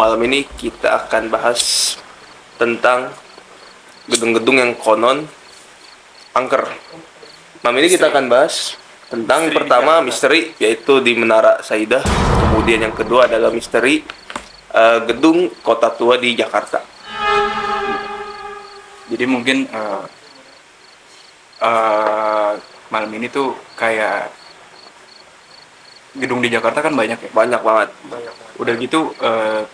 malam ini kita akan bahas tentang gedung-gedung yang konon angker. Malam ini kita akan bahas tentang pertama misteri, yaitu di Menara Saidah. Kemudian yang kedua adalah misteri gedung Kota Tua di Jakarta. Jadi mungkin malam ini tuh kayak gedung di Jakarta kan banyak ya. Banyak banget. Udah gitu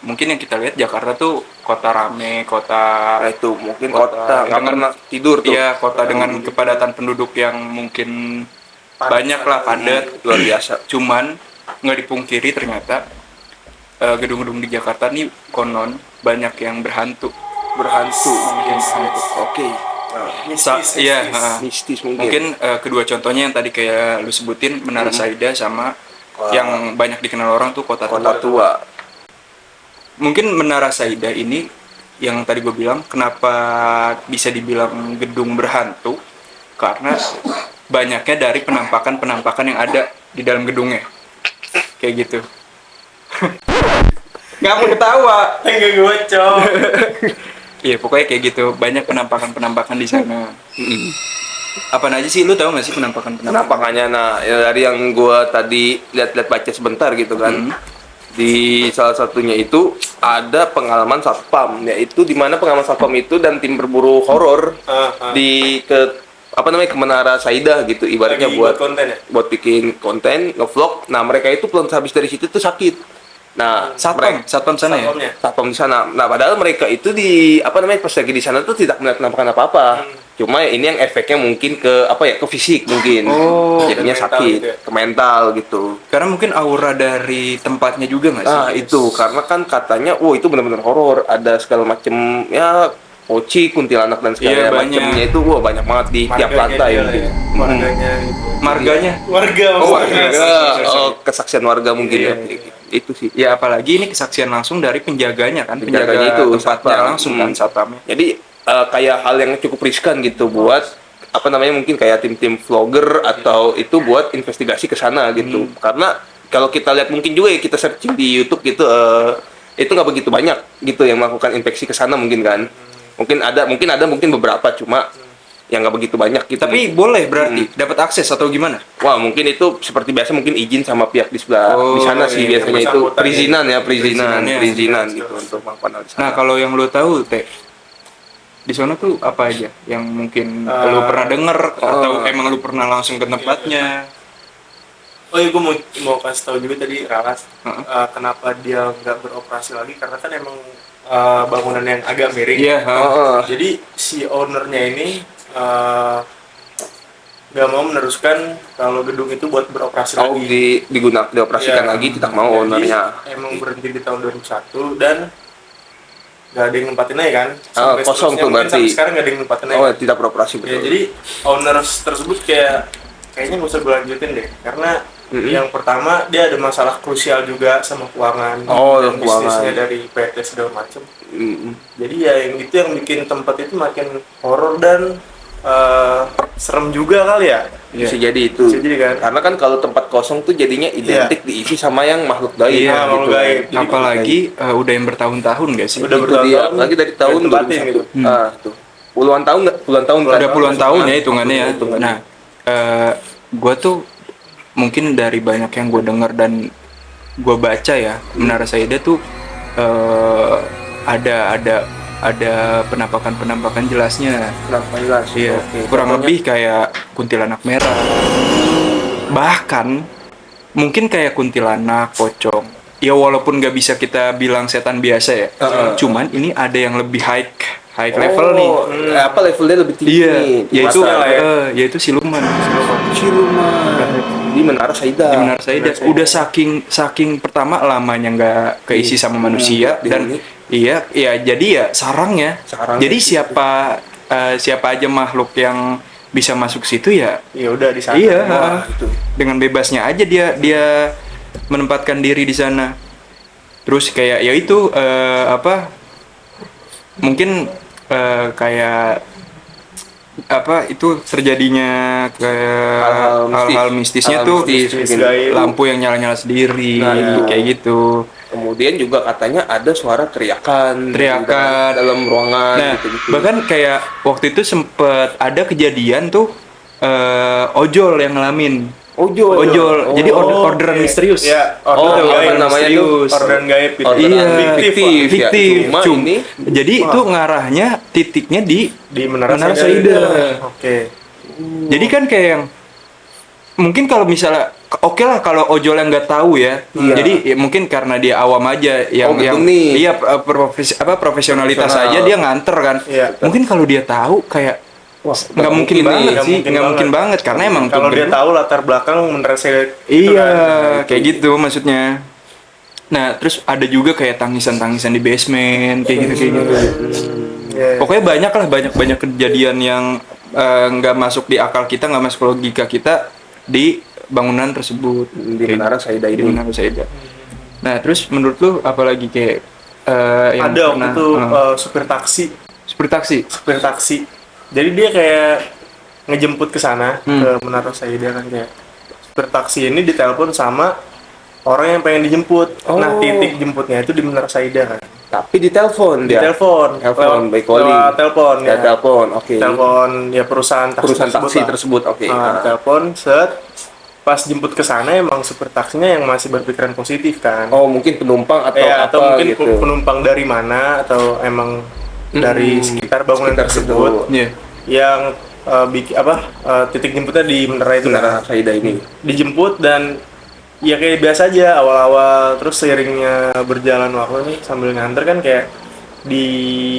mungkin yang kita lihat Jakarta tuh kota rame, kota Nah itu mungkin kota nggak dengan- pernah tidur tuh. Iya, kota dengan kepadatan penduduk yang mungkin banyak lah, padat. Luar biasa. Cuman nggak dipungkiri ternyata gedung-gedung di Jakarta nih konon banyak yang berhantu. Berhantu. Oke. Iya, Mistis mungkin kedua contohnya yang tadi kayak lu sebutin, Menara Saidah sama yang banyak dikenal orang tuh Kota Kota Tua. Tua. Mungkin Menara Saidah ini yang tadi gue bilang kenapa bisa dibilang gedung berhantu, karena banyaknya dari penampakan yang ada di dalam gedungnya. Kayak gitu. Nggak mau ketawa. Enggak gocok. Iya, pokoknya kayak gitu. Banyak penampakan di sana. Apa aja sih, lu tahu nggak sih penampakan? Penampakannya, nah ya dari yang gua tadi lihat-lihat baca sebentar gitu kan. Di salah satunya itu ada pengalaman satpam, yaitu di mana pengalaman satpam itu dan tim berburu horor di ke ke Menara Saidah gitu, ibaratnya Lagi buat konten ya? buat bikin konten, ngevlog. Nah, mereka itu belum habis dari situ tuh sakit. Nah, Satpam sana ya. Satpamnya. satpam di sana. Nah, padahal mereka itu di pas lagi di sana tuh tidak melihat penampakan apa-apa. Cuma ya ini yang efeknya mungkin ke ke fisik mungkin. Oh, jadinya ke mental sakit, gitu ya? ke mental gitu. Karena mungkin aura dari tempatnya juga nggak sih? Nah, itu karena kan katanya, itu benar-benar horor, ada segala macem ya poci, kuntilanak dan segala Iya, banyak. macamnya itu banyak banget di tiap lantai dia lah mungkin. ya. Marganya gitu. Marganya. Warga Oh, maksudnya. warga, kesaksian warga mungkin Iya, ya. Itu sih. Ya apalagi ini kesaksian langsung dari penjaganya kan, Penjaganya penjaga itu, tempatnya satpam. langsung kan, satpamnya. Jadi kayak hal yang cukup riskan gitu buat mungkin kayak tim-tim vlogger atau itu buat investigasi ke sana gitu. Karena kalau kita lihat mungkin juga ya, kita searching di YouTube gitu, itu nggak begitu banyak gitu yang melakukan inspeksi ke sana mungkin kan. Mungkin ada beberapa, cuma yang nggak begitu banyak gitu. Tapi boleh berarti dapat akses atau gimana? Wah, mungkin itu seperti biasa, mungkin izin sama pihak di sebelah di sana sih iya, biasanya itu bersangkutan perizinan Perizinannya. gitu untuk melakukan hal di sana. Nah, kalau yang lo tahu, Teh, di sana tuh apa aja yang mungkin lo pernah denger atau emang lo pernah langsung ke tempatnya? Oh iya, gue mau kasih tahu juga tadi Ralas, kenapa dia nggak beroperasi lagi, karena kan emang bangunan yang agak miring. Iya, Jadi si ownernya ini nggak mau meneruskan kalau gedung itu buat beroperasi lagi. Dioperasikan Iya. lagi, tidak mau Jadi, ownernya. emang berhenti di tahun 2001 dan nggak ada yang nempatin aja kan. Kosong seterusnya, tuh mungkin berarti. sampai sekarang nggak ada yang nempatin aja. Oh, kan. tidak beroperasi Ya, betul. jadi owners tersebut kayaknya nggak usah gue lanjutin deh, karena yang pertama dia ada masalah krusial juga sama keuangan dan Keuangan. bisnisnya dari PT segala macem. Jadi ya yang itu yang bikin tempat itu makin horor dan serem juga kali ya. Bisa jadi itu. Bisa jadi kan. Karena kan kalau tempat kosong tuh jadinya identik diisi sama yang makhluk gaib. Iya, makhluk gaib. Jadi Apalagi udah yang bertahun-tahun gak sih? Udah itu bertahun-tahun dia. Lagi dari tahun ditempatin 2001. gitu. Tuh. Puluhan tahun nggak? Puluhan tahun kan? Udah puluhan tahun ya hitungannya ya. Hitungannya. Nah, gue tuh mungkin dari banyak yang gue dengar dan gue baca ya, Menara Saidah tuh ada penampakan jelasnya. Kenapa jelas? Iya, Oke. kurang Contohnya? lebih kayak kuntilanak merah. Bahkan mungkin kayak kuntilanak, pocong. Ya walaupun nggak bisa kita bilang setan biasa ya. Cuman ini ada yang lebih high level nih. Apa levelnya lebih tinggi? Iya, yaitu Masa lah ya. yaitu siluman. Siluman di Menara Saidah. Di Menara Saidah udah saking pertama lamanya nggak keisi sama manusia dan iya jadi ya sarangnya. Jadi siapa aja makhluk yang bisa masuk situ ya udah di sana. iya itu. dengan bebasnya aja dia menempatkan diri di sana. Terus kayak ya itu mungkin kayak itu terjadinya ke hal-hal mistisnya tuh mistis, gaib. lampu yang nyala-nyala sendiri Nah, itu. kayak gitu. Kemudian juga katanya ada suara teriakan dalam ruangan Nah, gitu-gitu. bahkan kayak waktu itu sempet ada kejadian tuh ojol yang ngalamin. Ojol. Jadi orderan oke. misterius. Ya, Oh, orderan apa gaib. namanya tuh? Orderan gaib gitu. Orderan Iya, fiktif, ya. fiktif. Cuma ini Jadi itu ngarahnya titiknya di di Menara Saida. Oke. Jadi kan kayak yang mungkin kalau misalnya oke lah kalau ojol yang nggak tahu ya. Iya. Jadi ya mungkin karena dia awam aja yang betul nih. iya profesionalitas Profesional. aja dia nganter kan. Iya. Mungkin kalau dia tahu kayak wah, nggak mungkin nih. banget Nggak sih, mungkin nggak mungkin banget. banget karena emang Kalau tuh dia gedung- tahu latar belakang Menara Saida itu Iya, kan. kayak gitu maksudnya. Nah, terus ada juga kayak tangisan-tangisan di basement, kayak gitu. Iya. Pokoknya banyak kejadian yang nggak masuk di akal kita, nggak masuk logika kita di bangunan tersebut. Di Menara Saida Di ini. Menara Saida. Nah, terus menurut lu apalagi kayak yang Ada waktu pernah, itu supir taksi. supir taksi. Jadi dia kayak ngejemput ke sana Hmm. ke Menara Saida kan kayak supir taksi ini ditelepon sama orang yang pengen dijemput. Oh. Nah, titik jemputnya itu di Menara Saida kan. Tapi ditelepon dia. Telepon by calling. lewat telepon Ya, telepon. Oke. Telepon ya perusahaan taksi Tersebut. Oke. telepon set pas jemput ke sana emang supir taksinya yang masih berpikiran positif kan. Oh, mungkin penumpang atau apa atau mungkin gitu. penumpang dari mana atau emang dari sekitar bangunan Sekitar tersebut Iya. yang titik jemputnya di Menara itu Menara kan. Saida ini. Dijemput dan ya kayak biasa aja awal-awal, terus seiringnya berjalan waktu nih sambil nganter kan kayak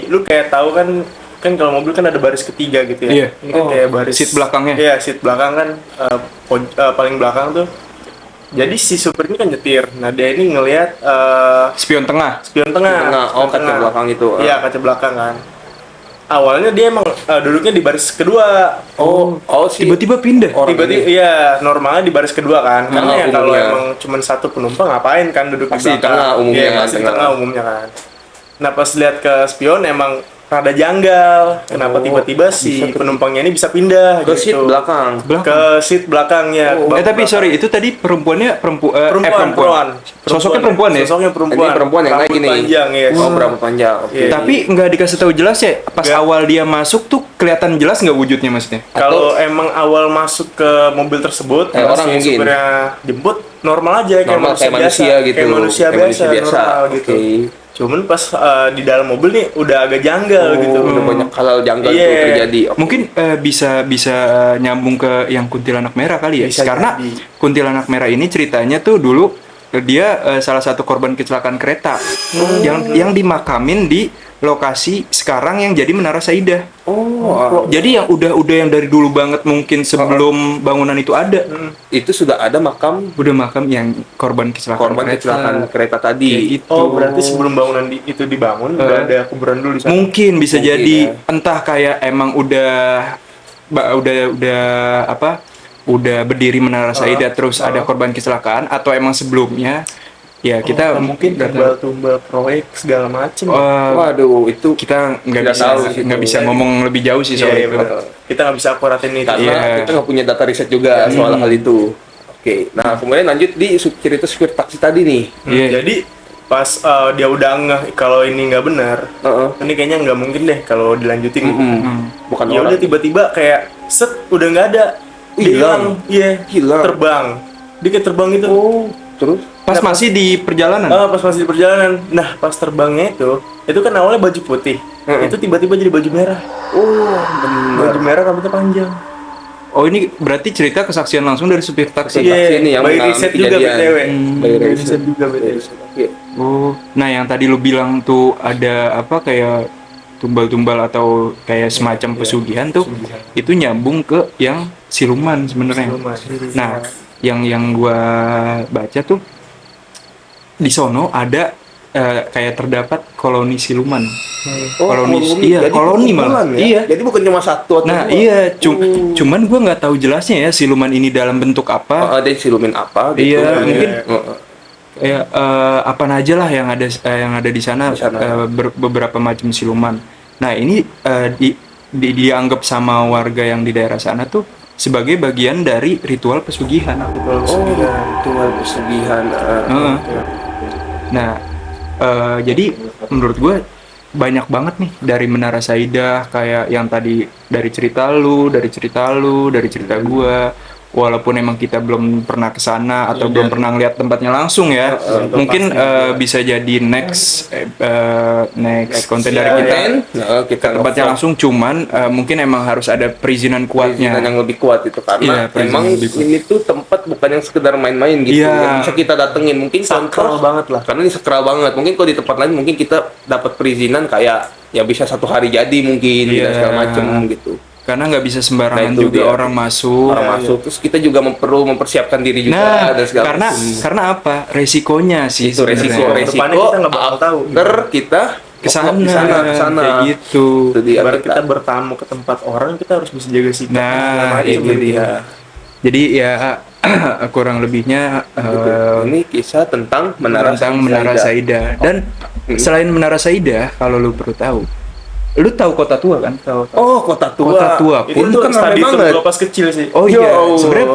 lu kayak tahu kan kalau mobil kan ada baris ketiga gitu ya. Iya. Ini kan kayak baris seat belakangnya. Iya, seat belakang kan paling belakang tuh. Jadi si supir ini kan nyetir. Nah, dia ini ngelihat Spion tengah. spion tengah. Tengah. Oh, Spion kaca tengah. belakang itu. Iya, kaca belakang kan. Awalnya dia emang duduknya di baris kedua. Oh, sih. Tiba-tiba pindah. Orang Tiba-tiba ini. iya normalnya di baris kedua kan. Karena ya kalau umumnya. emang cuma satu penumpang ngapain kan duduk Pasti di belakang. tengah umumnya Iya, kan, pasti tengah. tengah umumnya kan. Nah, pas lihat ke spion emang rada janggal. Kenapa Oh, tiba-tiba si bisa ke- penumpangnya ini bisa pindah Ke gitu. seat belakang. Ke seat belakangnya. Oh. ke bangku Tapi belakang. sorry, itu tadi perempuannya perempuan. Sosoknya perempuan ya? Sosoknya perempuan. Ini perempuan yang naik Rambut ini. panjang ya. Oh, berapa panjang. Oke. Iya. Tapi nggak dikasih tahu jelas ya. Pas Nggak. awal dia masuk tuh kelihatan jelas nggak wujudnya maksudnya? Kalau emang awal masuk ke mobil tersebut, Kayak pas orang si mungkin. supirnya jemput normal aja Normal, kayak manusia biasa, gitu. kayak manusia Kayak biasa, manusia biasa. normal gitu. Oke. Cuman pas di dalam mobil nih udah agak janggal gitu. Udah banyak hal janggal Iya. tuh terjadi. Oke. Mungkin bisa nyambung ke yang kuntilanak merah kali ya. Bisa Karena jadi. kuntilanak merah ini ceritanya tuh dulu dia salah satu korban kecelakaan kereta yang dimakamin di lokasi sekarang yang jadi Menara Saida. Oh, Jadi yang udah yang dari dulu banget mungkin sebelum bangunan itu ada. itu sudah ada makam Udah makam yang korban kecelakaan kecelakaan kereta tadi. Kayak gitu. Oh, berarti sebelum bangunan itu dibangun udah ada kuburan dulu di sana. Mungkin bisa Mungkin, jadi ya. entah kayak emang udah berdiri Menara Saida terus ada korban kecelakaan atau emang sebelumnya ya kita Atau mungkin tumbal proyek segala macem. Waduh, itu kita nggak Tidak bisa tahu sih nggak itu. bisa ngomong lebih jauh sih Iya, soal iya, itu. benar. Kita nggak bisa akuratin itu. karena Iya. kita nggak punya data riset juga soal hal itu. Oke, nah kemudian lanjut di cerita supir taksi tadi nih. Iya. Jadi pas dia udah ngeh kalau ini nggak benar, Heeh. ini kayaknya nggak mungkin deh kalau dilanjutin. Bukan Ya orang. udah tiba-tiba kayak set udah nggak ada. Dia Hilang. Iya, Hilang. terbang. Dia kayak terbang itu. Oh, terus? Pas masih di perjalanan. Pas masih di perjalanan. Nah, pas terbangnya itu kan awalnya baju putih. Itu tiba-tiba jadi baju merah. Oh, benar. Baju merah rambutnya panjang. Oh ini berarti cerita kesaksian langsung dari supir taksi. Iya. taksi ini yang by mengalami riset juga kejadian. BTW. By By riset. riset juga BTW. Oke. Oh, nah yang tadi lu bilang tuh ada apa kayak tumbal-tumbal atau kayak semacam pesugihan tuh itu nyambung ke yang siluman sebenarnya. Siluman. Nah, yang gua baca tuh di sono ada kayak terdapat koloni siluman. Oh, Koloni. koloni. Iya, Jadi koloni kumpulan malah. ya? Iya. Jadi bukan cuma satu atau Nah, dua. iya, cuman gua nggak tahu jelasnya ya siluman ini dalam bentuk apa. Ada silumin apa gitu. Iya, mungkin Heeh. Ya, apa aja lah yang ada di sana, Di sana. beberapa macam siluman. Nah ini dianggap sama warga yang di daerah sana tuh sebagai bagian dari ritual pesugihan. Betul. Oh, ritual pesugihan. Heeh. Nah, jadi menurut gue banyak banget nih dari Menara Saidah, kayak yang tadi dari cerita lu, dari cerita gue. Walaupun emang kita belum pernah ke sana atau belum pernah ngeliat tempatnya langsung ya, mungkin bisa jadi next konten dari kita kita ke tempatnya langsung. Cuman mungkin emang harus ada perizinan kuatnya. perizinan yang lebih kuat itu karena Iya, perizinan emang lebih kuat. ini tuh tempat bukan yang sekedar main-main gitu Iya. yang bisa kita datengin mungkin Sakral banget lah. karena ini sakral banget mungkin kalau di tempat lain mungkin kita dapat perizinan kayak ya bisa 1 hari jadi mungkin Iya. dan segala macem gitu Karena nggak bisa sembarangan Nah, itu juga dia. orang masuk. orang masuk terus kita juga perlu mempersiapkan diri juga Nah, dan segala karena macem. karena apa? Resikonya sih. itu resiko sebenarnya. Depannya kita nggak bakal tahu. after kita Kesana, kesana kayak gitu. itu dia Ibarat kita bertamu ke tempat orang, kita harus bisa jaga sikap. Nah, Macam itu dia Jadi ya kurang lebihnya ini kisah tentang Menara tentang Menara Saidah. Dan selain Menara Saidah, kalau lu perlu tahu, lu tahu Kota Tua kan? Tahu. oh kota tua Kota Tua Itu pun tuh kan studi ramai tour banget. gua pas kecil sih. Oh iya, Yo. sebenarnya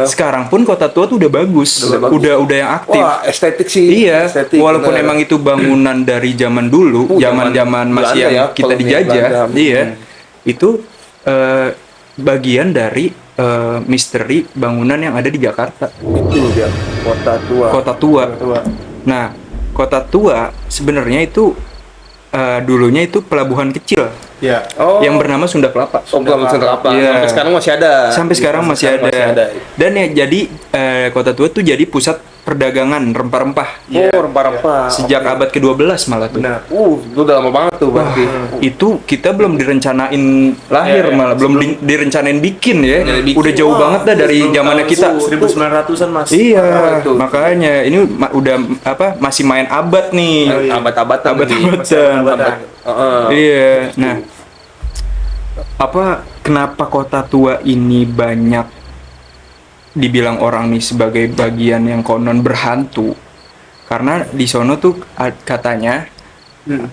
sekarang pun Kota Tua tuh udah bagus, Udah bagus. udah yang aktif. wah estetik sih Iya, estetik, walaupun bener. emang itu bangunan dari zaman dulu, zaman masih Belanda yang ya, kita kolonial dijajah, Belanda. iya, itu bagian dari misteri bangunan yang ada di Jakarta, itu dia kota tua Kota Tua. Tua. Nah, Kota Tua sebenarnya itu dulunya itu pelabuhan kecil Ya. oh yang bernama Sunda Kelapa. Pelabuhan Sunda Kelapa Iya. sampai sekarang masih ada Sampai sekarang masih ada. Dan ya jadi Kota Tua tuh jadi pusat perdagangan rempah-rempah oh rempah-rempah sejak abad ke-12 malah tuh. Benar. itu udah lama banget tuh berarti Itu kita belum direncanain lahir Iya, iya. malah belum direncanain bikin ya. Direncanain bikin. Udah jauh Wah, banget dah dari Sebelum zamannya tahun kita. 1900-an Mas. Iya, itu. makanya ini udah masih main abad nih. iya. abad-abatan Abad-abadan. Abad-abatan. Iya. Nah, kenapa Kota Tua ini banyak dibilang orang nih sebagai bagian yang konon berhantu? Karena di sono tuh katanya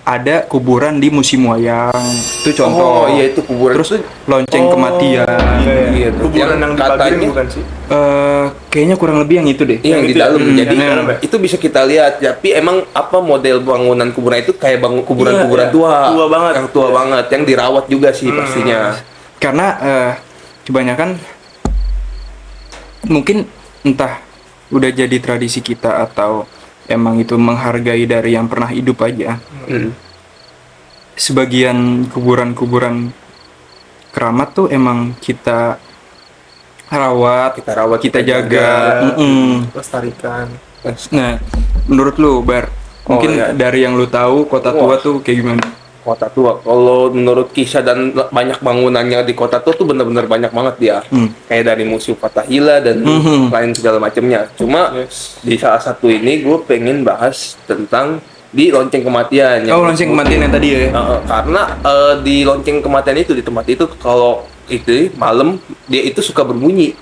ada kuburan di musim wayang. Itu contoh. oh iya itu kuburan Terus itu lonceng Oh, kematian. Iya, iya. Iya, Kuburan yang di Pagiring katanya- bukan sih? Kayaknya kurang lebih yang itu deh. iya, yang Yang di itu ya? dalam jadi yang dalam ya? itu bisa kita lihat tapi emang apa model bangunan kuburan itu kayak kuburan-kuburan Iya, tua tua banget. yang tua banget yang dirawat juga sih pastinya Karena kebanyakan mungkin entah udah jadi tradisi kita atau emang itu menghargai dari yang pernah hidup aja. Hmm. Sebagian kuburan-kuburan keramat tuh emang kita rawat, kita jaga. Mm-mm. Lestarikan. Nah, menurut lu Bar, mungkin iya. dari yang lu tahu Kota Tua Wah. tuh kayak gimana? Kota Tua kalau menurut kisah dan banyak bangunannya di Kota Tua tuh bener-bener banyak banget dia kayak dari Museum Fathahillah dan lain segala macamnya cuma di salah satu ini gue pengen bahas tentang di lonceng kematian yang Lonceng kematian yang tadi ya. karena di lonceng kematian itu di tempat itu kalau itu malam dia itu suka berbunyi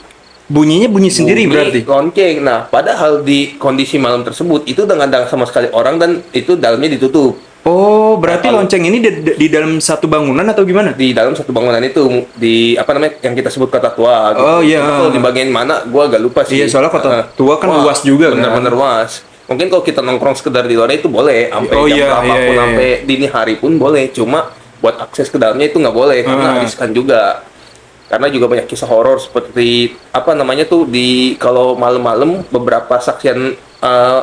Bunyinya bunyi sendiri Bunyi berarti. lonceng. Nah, padahal di kondisi malam tersebut itu dengan ada sama sekali orang dan itu dalamnya ditutup. Oh, berarti Kalau- lonceng ini di dalam satu bangunan atau gimana? Di dalam satu bangunan itu di apa namanya yang kita sebut Kota Tua. Gitu. Oh, iya. Cuma kalau di bagian mana gua agak lupa sih. Iya, soalnya Kota Heeh. Tua kan luas juga kan. Bener-bener luas. Mungkin kalau kita nongkrong sekedar di luar itu boleh, sampai Oh, jam iya, berapapun, iya, iya. sampai dini hari pun boleh. Cuma buat akses ke dalamnya itu nggak boleh karena riskan juga. Karena juga banyak kisah horor seperti apa namanya tuh di kalau malam-malam beberapa saksian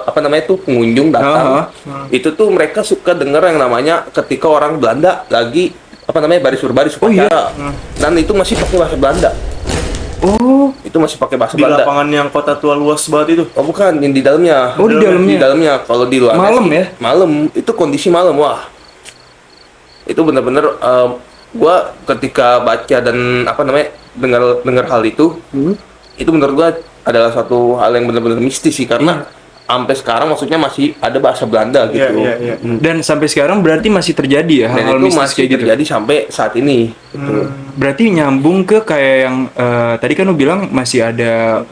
apa namanya tuh pengunjung datang itu tuh mereka suka dengar yang namanya ketika orang Belanda lagi apa namanya baris berbaris Oh, iya. upacara dan itu masih pakai bahasa Belanda. Oh, Itu masih pakai bahasa Di Belanda. lapangan yang Kota Tua luas banget itu. Oh bukan, yang di dalamnya. Oh, di dalamnya. Di dalamnya. Kalau di luar Malam ya? Malam. Itu kondisi malam. Wah. Itu benar-benar gua ketika baca dan apa namanya dengar hal itu menurut gua adalah suatu hal yang benar-benar mistis sih karena sampai sekarang maksudnya masih ada bahasa Belanda Iya, gitu. iya, iya. dan sampai sekarang berarti masih terjadi ya Dan hal-hal itu mistis masih kayak gitu. terjadi sampai saat ini. Gitu. Berarti nyambung ke kayak yang tadi kan lu bilang masih ada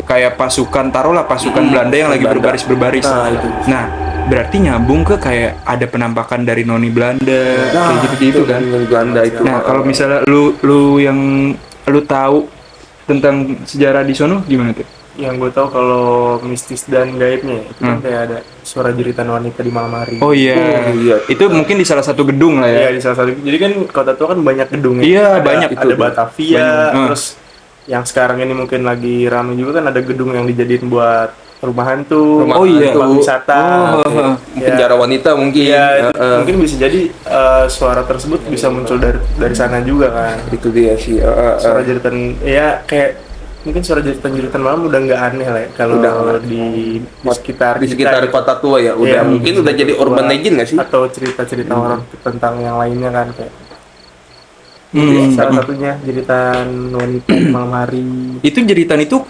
kayak pasukan taruhlah pasukan Belanda yang lagi Belanda. berbaris-berbaris. Nah, itu. Nah, berarti nyambung ke kayak ada penampakan dari noni Belanda kayak gitu-gitu kan. Di Belanda itu. Nah, kalau misalnya lu yang lu tahu tentang sejarah di sono gimana tuh? yang gue tahu kalau mistis dan gaibnya itu kan kayak ada suara jeritan wanita di malam hari. Oh iya. Oh, iya. Itu mungkin di salah satu gedung lah ya. Iya, di salah satu. Jadi kan Kota Tua kan banyak gedung ya. Iya, Ada- banyak itu. Ada Batavia, Banyak. terus yang sekarang ini mungkin lagi ramai juga kan ada gedung yang dijadiin buat rumah hantu, Rumah Oh, iya. tempat hantu. wisata. Oh, Penjara wanita mungkin. Iya, itu Heeh. mungkin bisa jadi suara tersebut bisa muncul dari sana juga kan. Itu dia sih. Suara jeritan, ya kayak mungkin suara jeritan malam udah nggak aneh lah ya, kalau Udah di sekitar di kita sekitar gitu. Kota Tua ya. Udah Iya, mungkin udah jadi Tua. urban legend nggak sih? Atau cerita-cerita horor tentang yang lainnya kan kayak Hmm. salah satunya jeritan wanita di malam hari. Itu jeritan itu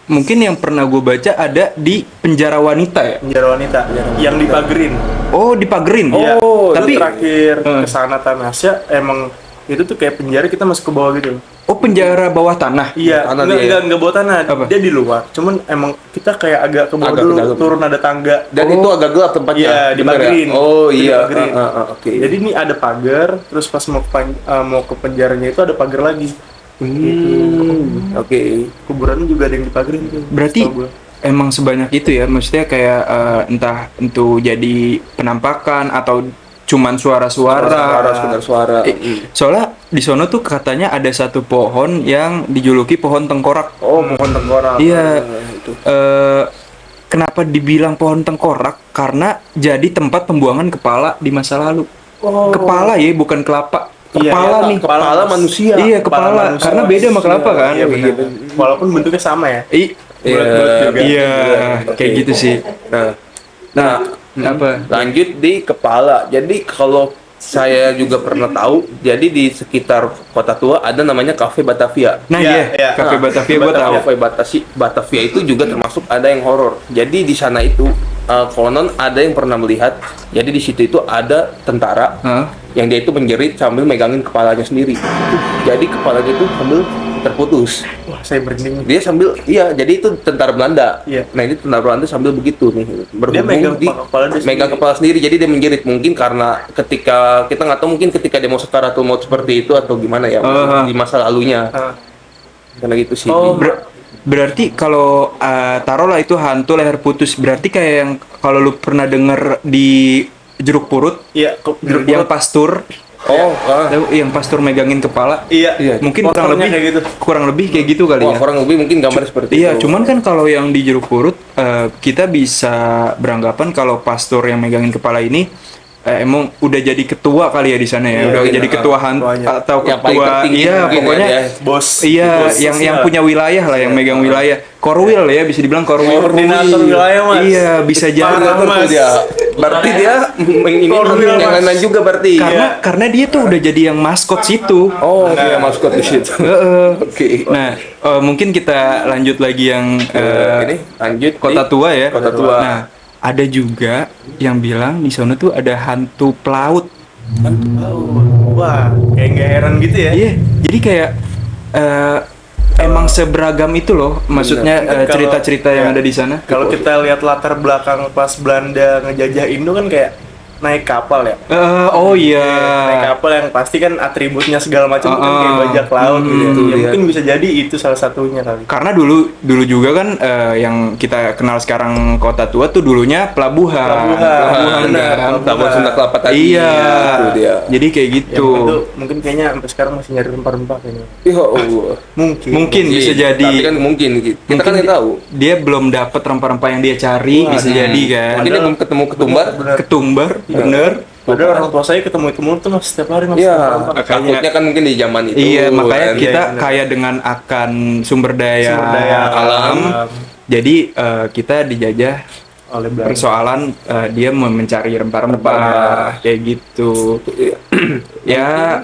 mungkin yang pernah gue baca ada di penjara wanita ya. Penjara wanita yang dipagerin. Oh, dipagerin. Iya, Tapi itu terakhir kesana Tanasya emang itu tuh kayak penjara kita masuk ke bawah gitu. oh, penjara bawah tanah. Iya, Tanah dia ya? enggak bawa tanah. Apa? Dia di luar. Cuman emang kita kayak agak ke bawah Agak ke dulu, dalam. turun ada tangga. Dan itu agak gelap tempatnya. Iya, bener dipagerin. ya? Oh Itu iya. dipagerin. Oke. Jadi ini ada pagar, terus pas mau ke penjaranya itu ada pagar lagi. Oke. Kuburannya juga ada yang dipagerin tuh. Berarti setahu gua. emang sebanyak itu ya, maksudnya kayak entah itu jadi penampakan atau cuman suara-suara. Suara. Soalnya di sono tuh katanya ada satu pohon yang dijuluki pohon tengkorak. Oh, pohon tengkorak. Iya. Itu. Kenapa dibilang pohon tengkorak? Karena jadi tempat pembuangan kepala di masa lalu. Kepala ya, bukan kelapa. Iya, Kepala iya, nih. Kepala manusia. Iya, kepala. manusia. Karena beda sama kelapa kan. Iya, benar. Walaupun bentuknya sama ya. Bulat-bulat juga. Iya, Oke. kayak gitu sih. Nah, Apa? lanjut di kepala. Jadi kalau saya juga pernah tahu, jadi di sekitar Kota Tua ada namanya Cafe Batavia. Nah, Iya, iya, iya. Cafe Batavia gue tahu. Cafe Batavia itu juga termasuk ada yang horor. Jadi di sana itu konon ada yang pernah melihat. Jadi di situ itu ada tentara Hah? yang dia itu menjerit sambil megangin kepalanya sendiri. Jadi kepalanya itu sambil terputus. Wah, saya merinding nih. Dia sambil jadi itu tentara Belanda. Iya. Nah, ini tentara Belanda sambil begitu nih. Dia megang kepala dia megang sendiri. kepala sendiri. Jadi dia menjerit mungkin karena ketika kita nggak tahu mungkin ketika dia mau sekaratul maut seperti itu atau gimana ya di masa lalunya. Ah. Karena gitu sih. Oh, Berarti kalau taruhlah itu hantu leher putus, berarti kayak yang kalau lu pernah denger di Jeruk Purut, Iya, yang pastur, yang pastur megangin kepala, Iya, mungkin posternya kayak gitu. kurang lebih kayak gitu kali Wah, ya. kurang lebih mungkin gambar seperti Iya, itu. cuman kan kalau yang di Jeruk Purut kita bisa beranggapan kalau pastor yang megangin kepala ini emang udah jadi ketua kali ya di sana ya, Iya, udah iya, jadi ketua hantu ketuanya. atau Yang paling ketua, tertinggi iya mungkin pokoknya ya. Bos. iya bos yang sosial. punya wilayah lah, yang megang wilayah, korwil ya bisa dibilang korwil. Koordinator wilayah, Mas. Iya bisa jadi. Parah, Betul Mas. dia. Berarti dia ini Korwil, yang Mas. lain juga berarti. Karena dia tuh udah jadi yang maskot situ. Oh, dia maskot di situ. Oke. Nah, mungkin kita lanjut lagi yang Ini lanjut Kota di Tua ya. Kota Tua. Nah, ada juga yang bilang di sana tuh ada hantu pelaut. Wah, kayak nggak heran gitu ya. Iya, jadi kayak emang seberagam itu loh, maksudnya Kalau- cerita-cerita yang ya. ada di sana. Kalau kita lihat latar belakang pas Belanda ngejajah Indo kan kayak naik kapal ya. Oh iya. Naik kapal yang pasti kan atributnya segala macam kan kayak bajak laut gitu ya. itu Ya, dia. mungkin bisa jadi itu salah satunya kali. Karena dulu juga kan yang kita kenal sekarang Kota Tua tuh dulunya pelabuhan. Pelabuhan, benar. kan. Pelabuhan Sunda Kelapa tadi. Iya. Itu dia. Jadi kayak Yang gitu. itu mungkin kayaknya sampai sekarang masih nyari rempah-rempah kayaknya. Ya Allah. Mungkin bisa jadi. Tapi kan mungkin kita kan nggak tahu. Dia belum dapat rempah-rempah yang dia cari, bisa jadi kan. Mungkin dia belum ketemu ketumbar. Bener. Ketumbar, bener. Padahal orang tua saya ketemu tuh mas setiap hari mas. Iya. rempah-rempah. Takutnya kan mungkin di zaman itu. Iya, makanya kan. kita bener. kaya dengan akan sumber daya, Sumber daya alam. Jadi kita dijajah Oleh Belanda. persoalan dia mau mencari rempah-rempah kayak gitu. Ya,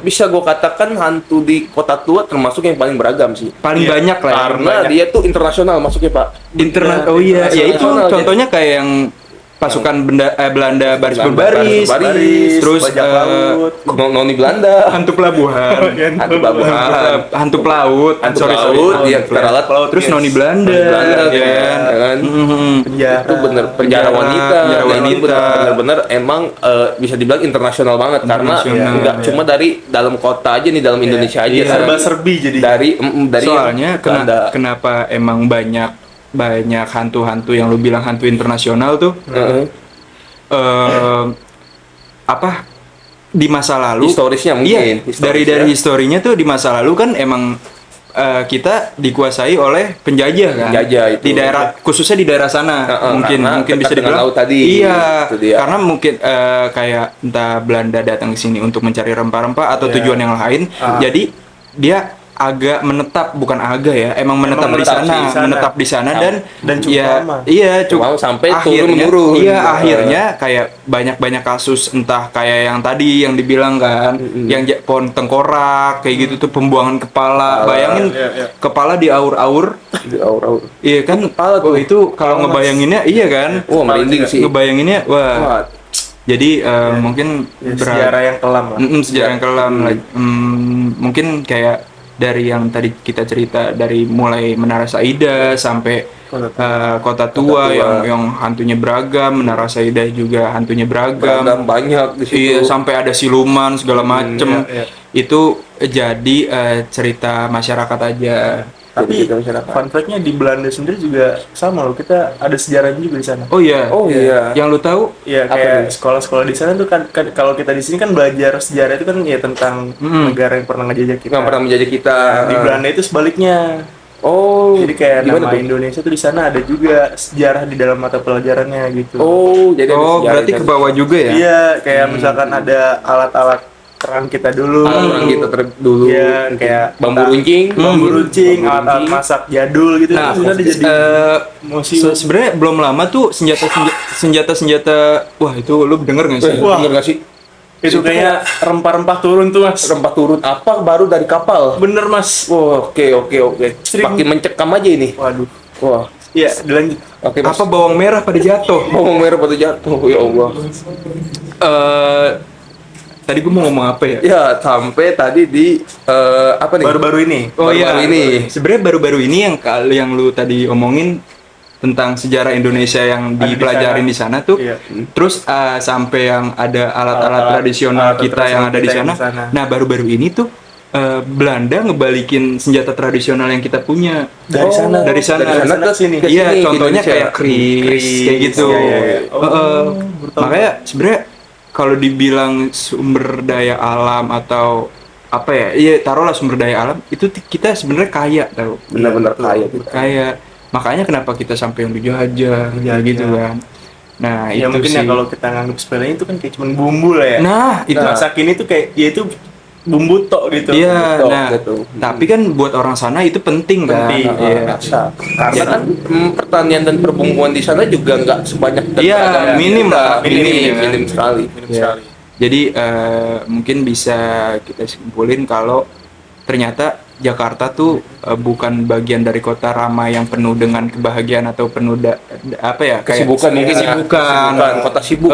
Bisa gue katakan hantu di Kota Tua termasuk yang paling beragam sih. paling Iya, banyak lah. Karena dia tuh internasional masuknya, Pak. Internet. Oh iya, ya itu Internasional, contohnya kayak yang pasukan Belanda baris Baris, berbaris, terus bajak laut. Noni Belanda, hantu pelabuhan, hantu pelabuhan, hantu pelaut, hantu sorry, laut, sorry. yang teralat Terus yes. noni Belanda, Belanda, ya kan? ya kan? Penjara. Itu bener penjara wanita, penjara dan itu wanita. bener-bener emang bisa dibilang internasional banget karena Internasional, nggak iya. cuma dari dalam kota aja nih, dalam Indonesia aja, Iya. Serba-serbi jadi. dari Soalnya Belanda. kenapa emang banyak hantu-hantu yang lu bilang hantu internasional tuh Heeh. apa di masa lalu Historisnya mungkin, iya, historis dari ya. historinya tuh di masa lalu kan emang kita dikuasai oleh penjajah kan Penjajah itu. di daerah khususnya di daerah sana mungkin karena bisa dekat dengan dibilang laut tadi. iya Itu dia. karena mungkin kayak entah Belanda datang ke sini untuk mencari rempah-rempah atau Iya. tujuan yang lain jadi dia agak menetap bukan agak ya emang menetap di menetap sana di sana. menetap di sana dan cukup ya lama. iya Cuma sampai akhirnya turun-menurun. iya akhirnya kayak banyak kasus entah kayak yang tadi yang dibilang kan yang pohon tengkorak kayak gitu tuh pembuangan kepala bayangin iya. kepala diaur-aur Di aur-aur. iya kan Kepala tuh. itu kalau ngebayanginnya iya kan Wah, merinding sih. ngebayanginnya wah Wah, jadi mungkin Ya, sejarah yang kelam lah. sejarah yang kelam like, mungkin kayak dari yang tadi kita cerita dari mulai Menara Saida sampai Kota Tua yang hantunya beragam, Menara Saida juga hantunya beragam banyak di situ. iya sampai ada siluman segala macem iya. itu jadi cerita masyarakat aja. Tapi Jadi kita masyarakat. fun fact-nya di Belanda sendiri juga sama loh. Kita ada sejarahnya juga di sana. Oh iya, Oh iya. yang lu tahu Iya, Apa kayak nih? sekolah-sekolah di sana tuh kan kalau kita di sini kan belajar sejarah itu kan ya tentang negara yang pernah ngejajah kita. Nggak pernah menjajah kita. Di Belanda itu sebaliknya. Oh. Jadi kayak gimana nama tuh? Indonesia tuh di sana ada juga sejarah di dalam mata pelajarannya gitu. Oh, jadi ada sejarah berarti dari ke bawah juga ya. Iya, kayak misalkan ada alat-alat perang kita dulu. orang kita dulu. Iya, kayak Bambu runcing. bambu runcing, Bambu alat-alat runcing. masak jadul gitu. Nah, Itu sebenarnya jadi museum. sebenarnya belum lama tuh senjata wah itu lu denger nggak sih? Wah. Bener nggak sih? Itu kayak rempah-rempah turun tuh, Mas. Rempah turun apa baru dari kapal? Bener, Mas. Wah, oke. Sering- Makin mencekam aja ini. Waduh. Wah, Iya, dilanjut. oke Mas. Apa bawang merah pada jatuh? Bawang merah pada jatuh, ya Allah. Tadi gue mau ngomong apa ya? Ya, sampai tadi di apa nih? Baru-baru ini. Oh iya, Baru-baru ini. sebenarnya baru-baru ini yang lu tadi omongin tentang sejarah Indonesia yang Ada di dipelajarin di sana tuh. Iya. Terus sampai yang ada alat-alat Alat-alat tradisional alat kita yang ada di tradisional kita yang sana. di sana. Nah, baru-baru ini tuh Belanda ngebalikin senjata tradisional yang kita punya. Dari sana. Dari sana. Dari sana ke sini. Ke Iya, sini, ke contohnya Indonesia. kayak Kris, kayak gitu. Iya. Makanya sebenarnya kalau dibilang sumber daya alam atau apa ya, iya taruhlah sumber daya alam itu kita sebenarnya kaya tau. Bener-bener kaya kita. Kaya. Makanya kenapa kita sampai yang dijajah gitu kan. Nah, Ya itu mungkin sih. ya kalau kita nganggap sepele itu kan kayak cuman bumbu lah ya. Nah, itu Masa kini tuh kayak ya itu bumbu tok gitu. iya, Betul, nah, gitu. tapi kan buat orang sana itu penting kan. Penting, Iya. Karena kan pertanian dan perbumbuan di sana juga nggak sebanyak dan Iya, beragam minim kita. lah, minim minim ya. sekali. Ya. Jadi mungkin bisa kita simpulin kalau ternyata Jakarta tuh bukan bagian dari kota ramai yang penuh dengan kebahagiaan atau penuh apa ya kayak Kesibukan mungkin ya. kesibukan. Kota sibuk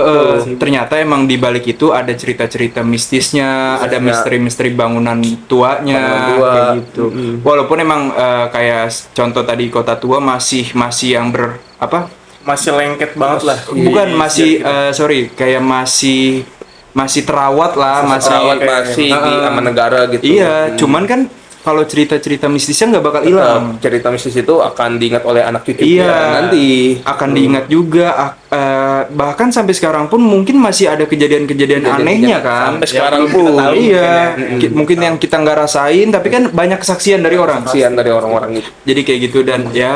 Ternyata emang di balik itu ada cerita-cerita mistisnya, ada Mistisnya. misteri-misteri bangunan tuanya Bangunan tua. kayak gitu. Walaupun emang kayak contoh tadi Kota Tua masih yang apa? Masih lengket banget lah. Bukan Di- masih di- sorry kayak masih terawat lah, masih Perawat kayak- masih di aman negara gitu. Iya, cuman kan kalau cerita-cerita mistisnya nggak bakal hilang. Cerita mistis itu akan diingat oleh anak cucu Iya. kita nanti. Akan diingat juga bahkan sampai sekarang pun mungkin masih ada kejadian-kejadian anehnya kan. Sampai sekarang belum kita pun. tahu Iya, mungkin ya. mungkin yang kita nggak rasain, tapi kan banyak kesaksian dari orang. Kasihan dari orang-orang itu. Jadi kayak gitu dan ya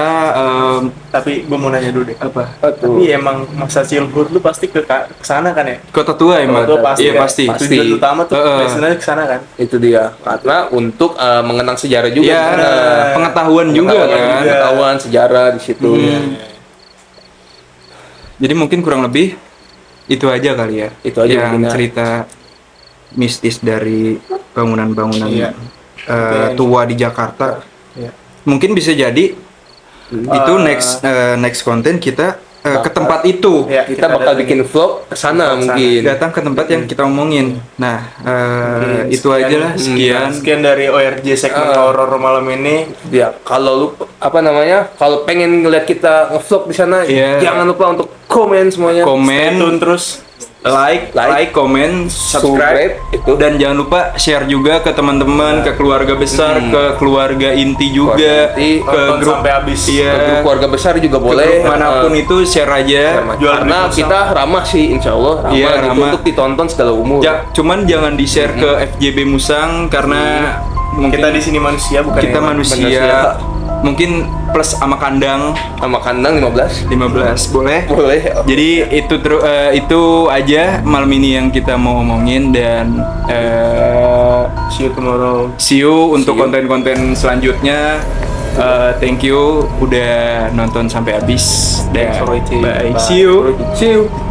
Tapi gue mau nanya dulu deh. apa? Tapi emang masa childhood lu pasti ke sana kan ya? Kota Tua emang. Kota Tua pasti. Iya kan? pasti. Tujuan utama tuh Heeh. sebenarnya ke sana kan? Itu dia. Karena untuk mengenang sejarah juga. Iya, di sana. pengetahuan juga kan. Pengetahuan sejarah di situ. Jadi mungkin kurang lebih itu aja kali ya. Itu aja yang mungkin ya. cerita mistis dari bangunan-bangunan Iya. tua di Jakarta. Iya. Mungkin bisa jadi itu next konten kita ke tempat itu. Ya, kita bakal datangin. bikin vlog kesana mungkin. Datang ke tempat yang kita omongin. Nah, itu aja lah. Sekian. Sekian dari ORJ segmen horor malam ini. Ya, kalau lu kalau pengen ngeliat kita nge-vlog di sana, Iya. jangan lupa untuk komen semuanya. Stay Komen, tune terus. like, komen, subscribe, itu. dan jangan lupa share juga ke teman-teman, ke keluarga besar, ke keluarga inti juga, Keluarga inti, ke Tonton grup sampai habis. iya, Ke grup keluarga besar juga ke boleh. grup manapun itu share aja. Jual Karena beli kita ramah sih, insya Allah ramah, Iya, gitu, ramah. untuk ditonton segala umur. Cuman jangan di share ke FJB Musang karena mungkin Kita di sini manusia bukan kita hewan. manusia. Mungkin plus sama kandang Sama kandang 15 boleh. boleh. Jadi itu aja malam ini yang kita mau omongin dan See you tomorrow. see you untuk See you. konten-konten selanjutnya. Thank you udah nonton sampai habis. Thanks for watching. Bye. Bye. See you. See you.